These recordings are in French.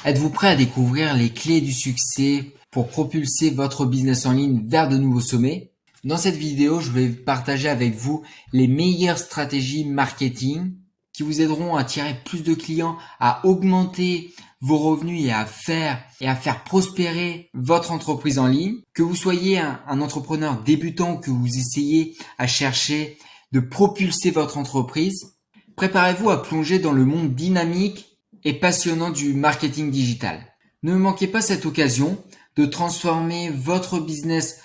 Êtes-vous prêt à découvrir les clés du succès pour propulser votre business en ligne vers de nouveaux sommets? Dans cette vidéo, je vais partager avec vous les meilleures stratégies marketing qui vous aideront à attirer plus de clients, à augmenter vos revenus et à faire prospérer votre entreprise en ligne. Que vous soyez un entrepreneur débutant, que vous essayez à chercher de propulser votre entreprise, préparez-vous à plonger dans le monde dynamique et passionnant du marketing digital. Ne manquez pas cette occasion de transformer votre business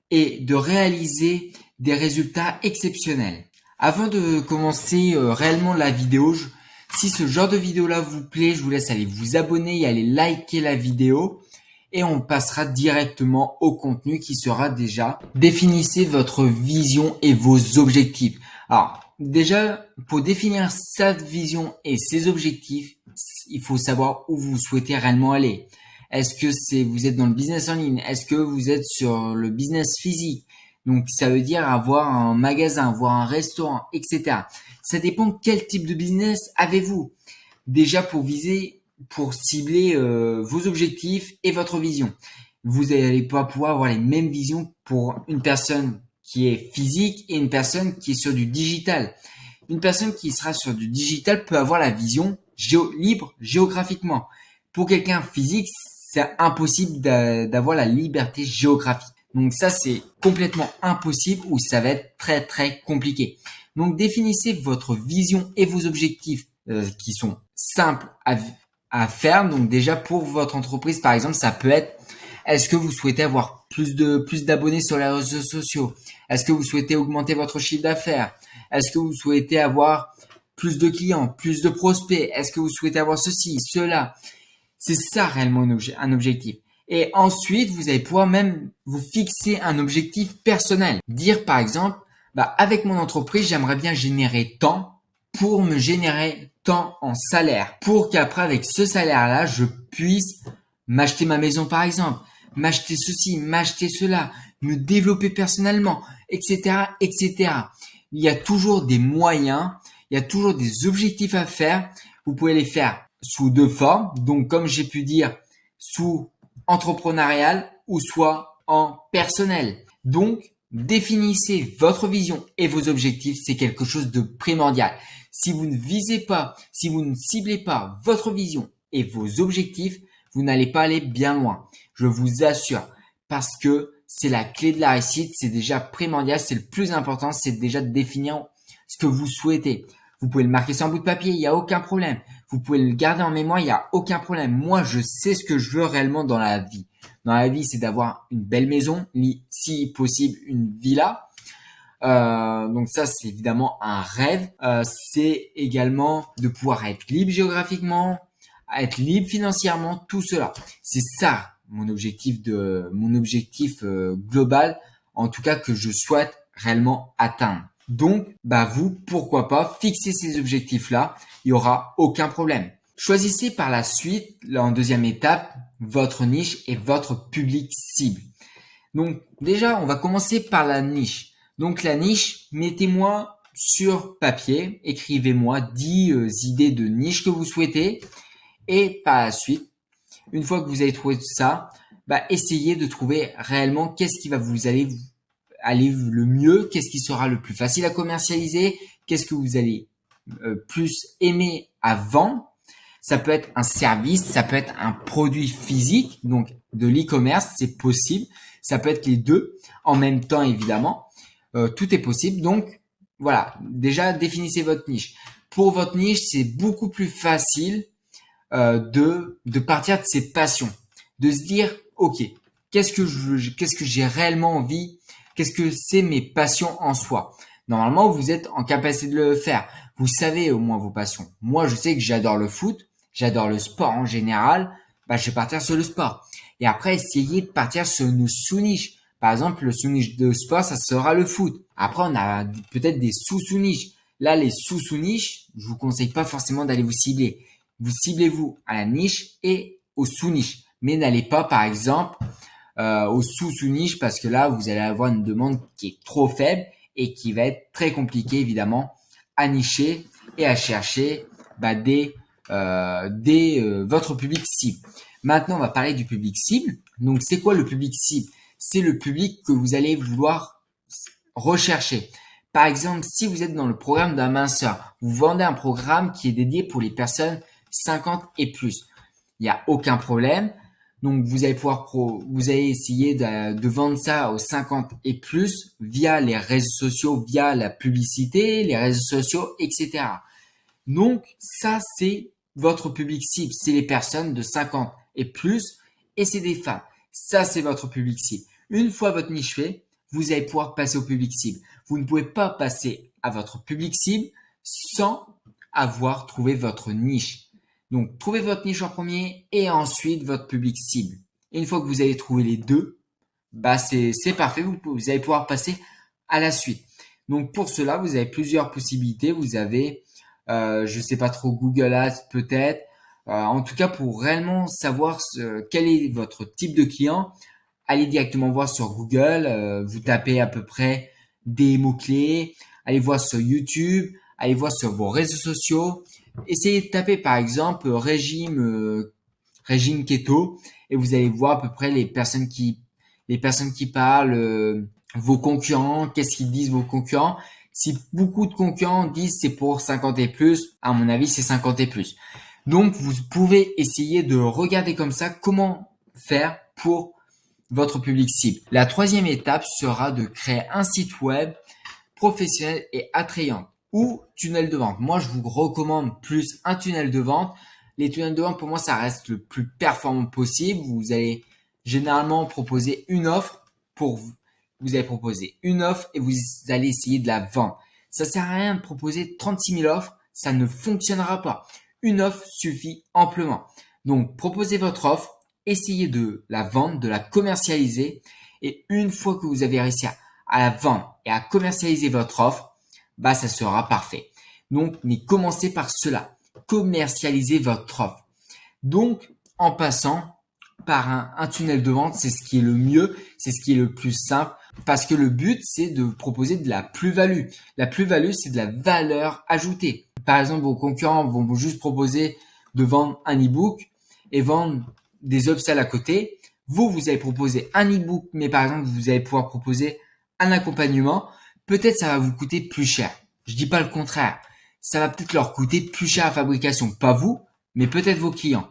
et de réaliser des résultats exceptionnels. Avant de commencer réellement la vidéo, si ce genre de vidéo là vous plaît, je vous laisse aller vous abonner et aller liker la vidéo et on passera directement au contenu qui sera déjà définissez votre vision et vos objectifs. Alors déjà, pour définir sa vision et ses objectifs, il faut savoir où vous souhaitez réellement aller. Est-ce que vous êtes dans le business en ligne? Est-ce que vous êtes sur le business physique? Donc, ça veut dire avoir un magasin, avoir un restaurant, etc. Ça dépend quel type de business avez-vous. Déjà, pour cibler vos objectifs et votre vision. Vous n'allez pas pouvoir avoir les mêmes visions pour une personne qui est physique et une personne qui est sur du digital. Une personne qui sera sur du digital peut avoir la vision libre géographiquement. Pour quelqu'un physique, c'est impossible d'avoir la liberté géographique. Donc ça, c'est complètement impossible ou ça va être très très compliqué. Donc définissez votre vision et vos objectifs qui sont simples à faire. Donc déjà pour votre entreprise, par exemple, ça peut être: est-ce que vous souhaitez avoir plus d'abonnés sur les réseaux sociaux? Est-ce que vous souhaitez augmenter votre chiffre d'affaires? Est-ce que vous souhaitez avoir plus de clients, plus de prospects? Est-ce que vous souhaitez avoir ceci, cela? C'est ça réellement un objectif. Et ensuite, vous allez pouvoir même vous fixer un objectif personnel. Dire par exemple, avec mon entreprise, j'aimerais bien générer tant pour me générer tant en salaire. Pour qu'après, avec ce salaire-là, je puisse m'acheter ma maison par exemple, m'acheter ceci, m'acheter cela, me développer personnellement, etc., etc. Il y a toujours des moyens, il y a toujours des objectifs à faire. Vous pouvez les faire sous deux formes. Donc, comme j'ai pu dire, sous entrepreneurial ou soit en personnel. Donc, définissez votre vision et vos objectifs. C'est quelque chose de primordial. Si vous ne visez pas, si vous ne ciblez pas votre vision et vos objectifs, vous n'allez pas aller bien loin. Je vous assure. Parce que c'est la clé de la réussite. C'est déjà primordial. C'est le plus important. C'est déjà de définir ce que vous souhaitez. Vous pouvez le marquer sur un bout de papier, il n'y a aucun problème. Vous pouvez le garder en mémoire, il n'y a aucun problème. Moi, je sais ce que je veux réellement dans la vie. Dans la vie, c'est d'avoir une belle maison, si possible une villa. Donc ça, c'est évidemment un rêve. C'est également de pouvoir être libre géographiquement, être libre financièrement, tout cela. C'est ça mon objectif global, en tout cas que je souhaite réellement atteindre. Donc, vous, pourquoi pas, fixer ces objectifs-là, il n'y aura aucun problème. Choisissez par la suite, en deuxième étape, votre niche et votre public cible. Donc, déjà, on va commencer par la niche. Donc, la niche, mettez-moi sur papier, écrivez-moi 10 idées de niche que vous souhaitez. Et par la suite, une fois que vous avez trouvé tout ça, essayez de trouver réellement qu'est-ce qui va vous aller le mieux, qu'est-ce qui sera le plus facile à commercialiser, qu'est-ce que vous allez plus aimer à vendre. Ça peut être un service, ça peut être un produit physique, donc de l'e-commerce, c'est possible. Ça peut être les deux en même temps, évidemment. Tout est possible. Donc, voilà, déjà, définissez votre niche. Pour votre niche, c'est beaucoup plus facile de partir de ses passions, de se dire, OK, qu'est-ce que j'ai réellement envie? Qu'est-ce que c'est mes passions en soi? Normalement, vous êtes en capacité de le faire. Vous savez au moins vos passions. Moi, je sais que j'adore le foot, j'adore le sport en général. Je vais partir sur le sport. Et après, essayez de partir sur une sous-niche. Par exemple, le sous-niche de sport, ça sera le foot. Après, on a peut-être des sous-sous-niches. Là, les sous-sous-niches, je vous conseille pas forcément d'aller vous cibler. Vous ciblez-vous à la niche et aux sous-niches. Mais n'allez pas, par exemple, aux sous-niches parce que là, vous allez avoir une demande qui est trop faible et qui va être très compliquée, évidemment, à nicher et à chercher des votre public cible. Maintenant, on va parler du public cible. Donc, c'est quoi le public cible? C'est le public que vous allez vouloir rechercher. Par exemple, si vous êtes dans le programme d'un minceur, vous vendez un programme qui est dédié pour les personnes 50 et plus. Il n'y a aucun problème. Donc, vous allez essayer de vendre ça aux 50 et plus via les réseaux sociaux, via la publicité, les réseaux sociaux, etc. Donc, ça, c'est votre public cible. C'est les personnes de 50 et plus et c'est des femmes. Ça, c'est votre public cible. Une fois votre niche fait, vous allez pouvoir passer au public cible. Vous ne pouvez pas passer à votre public cible sans avoir trouvé votre niche. Donc, trouvez votre niche en premier et ensuite votre public cible. Et une fois que vous avez trouvé les deux, bah c'est parfait. Vous allez pouvoir passer à la suite. Donc, pour cela, vous avez plusieurs possibilités. Vous avez, je sais pas trop, Google Ads peut-être. En tout cas, pour réellement savoir quel est votre type de client, allez directement voir sur Google. Vous tapez à peu près des mots-clés. Allez voir sur YouTube. Allez voir sur vos réseaux sociaux. Essayez de taper par exemple régime keto et vous allez voir à peu près les personnes qui parlent, vos concurrents, qu'est-ce qu'ils disent vos concurrents. Si beaucoup de concurrents disent c'est pour 50 et plus, à mon avis c'est 50 et plus. Donc vous pouvez essayer de regarder comme ça comment faire pour votre public cible. La troisième étape sera de créer un site web professionnel et attrayant ou tunnel de vente. Moi, je vous recommande plus un tunnel de vente. Les tunnels de vente, pour moi, ça reste le plus performant possible. Vous allez généralement proposer une offre pour vous. Vous allez proposer une offre et vous allez essayer de la vendre. Ça sert à rien de proposer 36 000 offres. Ça ne fonctionnera pas. Une offre suffit amplement. Donc, proposez votre offre, essayez de la vendre, de la commercialiser. Et une fois que vous avez réussi à la vendre et à commercialiser votre offre, bah, ça sera parfait. Donc, mais commencez par cela. Commercialisez votre offre. Donc, en passant par un tunnel de vente, c'est ce qui est le mieux, c'est ce qui est le plus simple, parce que le but, c'est de proposer de la plus-value. La plus-value, c'est de la valeur ajoutée. Par exemple, vos concurrents vont vous juste proposer de vendre un e-book et vendre des upsells à côté. Vous allez proposer un e-book, mais par exemple, vous allez pouvoir proposer un accompagnement. Peut-être ça va vous coûter plus cher. Je dis pas le contraire. Ça va peut-être leur coûter plus cher à fabrication. Pas vous, mais peut-être vos clients.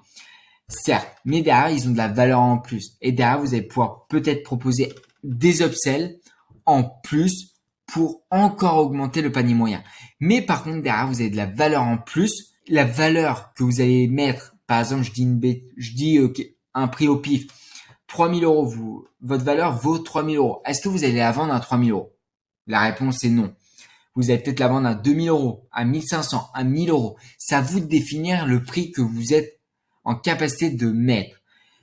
Certes, mais derrière, ils ont de la valeur en plus. Et derrière, vous allez pouvoir peut-être proposer des upsells en plus pour encore augmenter le panier moyen. Mais par contre, derrière, vous avez de la valeur en plus. La valeur que vous allez mettre, par exemple, je dis un prix au pif, 3 000 euros, votre valeur vaut 3 000 euros. Est-ce que vous allez la vendre à 3 000 euros? La réponse est non. Vous allez peut-être la vendre à 2 000 euros, à 1 500, à 1 000 euros. C'est à vous de définir le prix que vous êtes en capacité de mettre.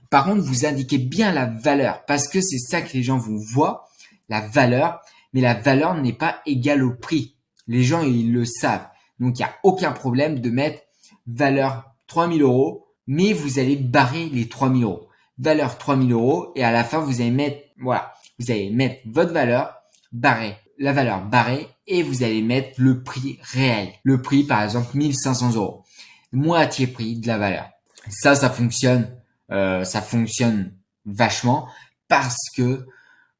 Par contre, vous indiquez bien la valeur parce que c'est ça que les gens vous voient, la valeur, mais la valeur n'est pas égale au prix. Les gens, ils le savent. Donc, il n'y a aucun problème de mettre valeur 3 000 euros, mais vous allez barrer les 3 000 euros. Valeur 3 000 euros et à la fin, vous allez mettre, voilà, vous allez mettre votre valeur, barrée, la valeur barrée et vous allez mettre le prix réel. Le prix, par exemple, 1 500 euros. Moitié prix de la valeur. Ça fonctionne vachement parce que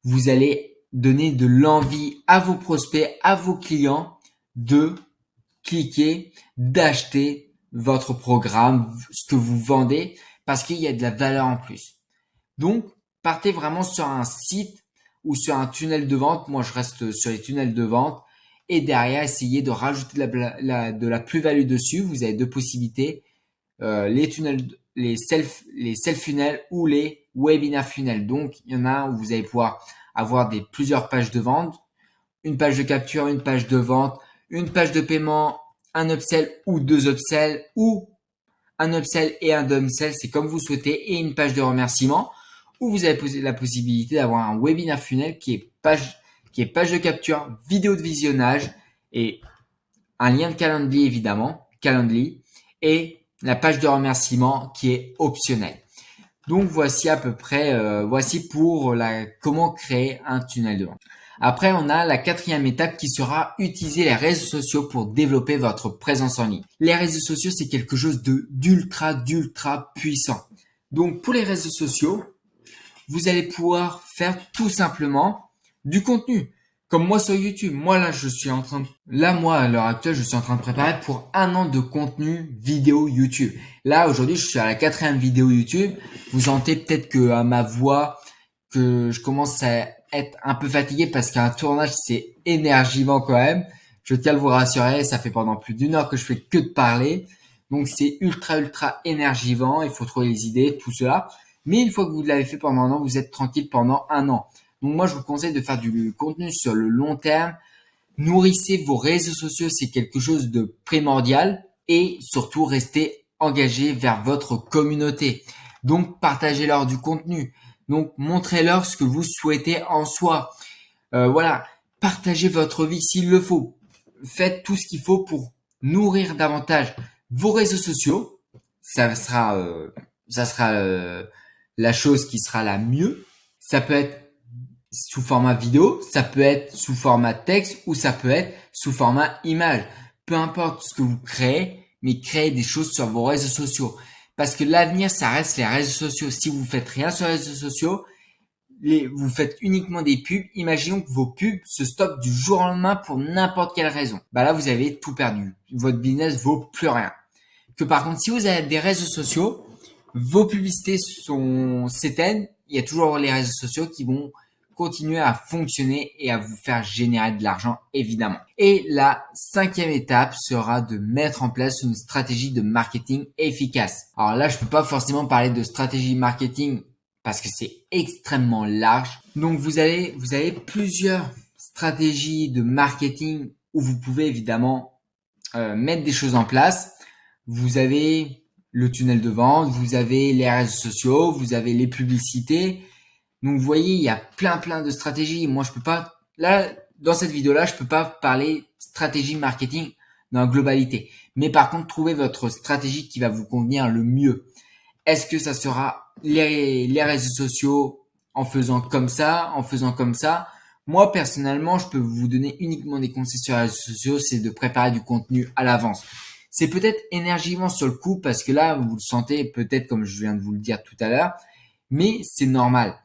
vous allez donner de l'envie à vos prospects, à vos clients de cliquer, d'acheter votre programme, ce que vous vendez parce qu'il y a de la valeur en plus. Donc, partez vraiment sur un site ou sur un tunnel de vente. Moi, je reste sur les tunnels de vente et derrière, essayez de rajouter de la plus-value dessus. Vous avez deux possibilités. Les tunnels, les self funnels ou les webinar funnels. Donc, il y en a un où vous allez pouvoir avoir plusieurs pages de vente, une page de capture, une page de vente, une page de paiement, un upsell ou deux upsells ou un upsell et un downsell, c'est comme vous souhaitez, et une page de remerciement où vous avez la possibilité d'avoir un webinar funnel qui est page de capture, vidéo de visionnage et un lien de Calendly évidemment, Calendly, et la page de remerciement qui est optionnelle. Donc voici à peu près, voici pour comment créer un tunnel de vente. Après, on a la quatrième étape qui sera utiliser les réseaux sociaux pour développer votre présence en ligne. Les réseaux sociaux, c'est quelque chose d'ultra puissant. Donc, pour les réseaux sociaux, vous allez pouvoir faire tout simplement du contenu. Comme moi sur YouTube. Moi, là, moi, à l'heure actuelle, je suis en train de préparer pour 1 an de contenu vidéo YouTube. Là, aujourd'hui, je suis à la 4e vidéo YouTube. Vous sentez peut-être que à ma voix, que je commence à être un peu fatigué parce qu'un tournage, c'est énergivant quand même. Je tiens à vous rassurer, ça fait pendant plus d'1 heure que je fais que de parler. Donc, c'est ultra énergivant. Il faut trouver les idées, tout cela. Mais une fois que vous l'avez fait pendant 1 an, vous êtes tranquille pendant 1 an. Donc moi, je vous conseille de faire du contenu sur le long terme. Nourrissez vos réseaux sociaux, c'est quelque chose de primordial. Et surtout, restez engagé vers votre communauté. Donc, partagez-leur du contenu. Donc, montrez-leur ce que vous souhaitez en soi. Voilà, partagez votre vie s'il le faut. Faites tout ce qu'il faut pour nourrir davantage vos réseaux sociaux. Ça sera la chose qui sera la mieux. Ça peut être sous format vidéo, ça peut être sous format texte ou ça peut être sous format image. Peu importe ce que vous créez, mais créez des choses sur vos réseaux sociaux. Parce que l'avenir, ça reste les réseaux sociaux. Si vous faites rien sur les réseaux sociaux, vous faites uniquement des pubs. Imaginons que vos pubs se stoppent du jour au lendemain pour n'importe quelle raison. Bah là, vous avez tout perdu. Votre business vaut plus rien. Que par contre, si vous avez des réseaux sociaux, vos publicités s'éteignent. Il y a toujours les réseaux sociaux qui vont continuer à fonctionner et à vous faire générer de l'argent, évidemment. Et la 5e étape sera de mettre en place une stratégie de marketing efficace. Alors là, je peux pas forcément parler de stratégie marketing parce que c'est extrêmement large. Donc vous avez plusieurs stratégies de marketing où vous pouvez évidemment mettre des choses en place. Vous avez le tunnel de vente, vous avez les réseaux sociaux, vous avez les publicités. Donc vous voyez, il y a plein de stratégies. Moi, je peux pas, là, dans cette vidéo-là, je peux pas parler stratégie marketing dans la globalité. Mais par contre, trouvez votre stratégie qui va vous convenir le mieux. Est-ce que ça sera les réseaux sociaux en faisant comme ça, Moi, personnellement, je peux vous donner uniquement des conseils sur les réseaux sociaux, c'est de préparer du contenu à l'avance. C'est peut-être énergivant sur le coup parce que là, vous le sentez peut-être comme je viens de vous le dire tout à l'heure, mais c'est normal.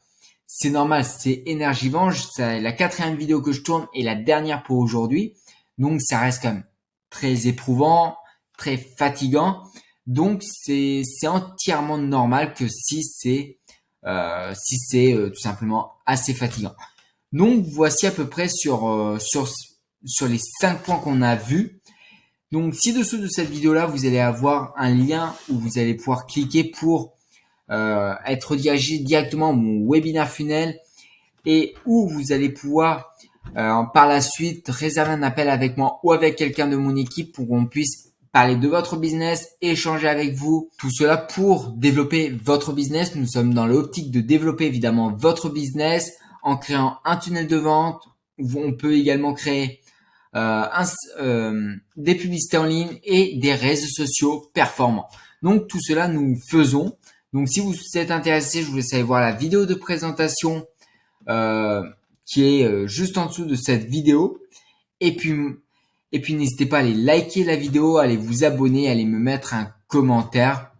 C'est normal, c'est énergivant. C'est la 4e vidéo que je tourne et la dernière pour aujourd'hui. Donc, ça reste quand même très éprouvant, très fatigant. Donc, c'est entièrement normal que si c'est tout simplement assez fatigant. Donc, voici à peu près sur les 5 points qu'on a vus. Donc, ci-dessous de cette vidéo-là, vous allez avoir un lien où vous allez pouvoir cliquer pour être redirigé directement à mon webinaire funnel et où vous allez pouvoir par la suite réserver un appel avec moi ou avec quelqu'un de mon équipe pour qu'on puisse parler de votre business, échanger avec vous, tout cela pour développer votre business. Nous sommes dans l'optique de développer évidemment votre business en créant un tunnel de vente. On peut également créer des publicités en ligne et des réseaux sociaux performants. Donc tout cela nous faisons. Donc si vous êtes intéressé, je vous laisse aller voir la vidéo de présentation qui est juste en dessous de cette vidéo. Et puis n'hésitez pas à aller liker la vidéo, à aller vous abonner, à aller me mettre un commentaire.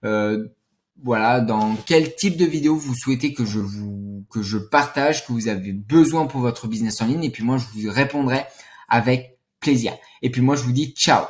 Voilà, dans quel type de vidéo vous souhaitez que je partage, que vous avez besoin pour votre business en ligne. Et puis moi, je vous répondrai avec plaisir. Et puis moi, je vous dis ciao.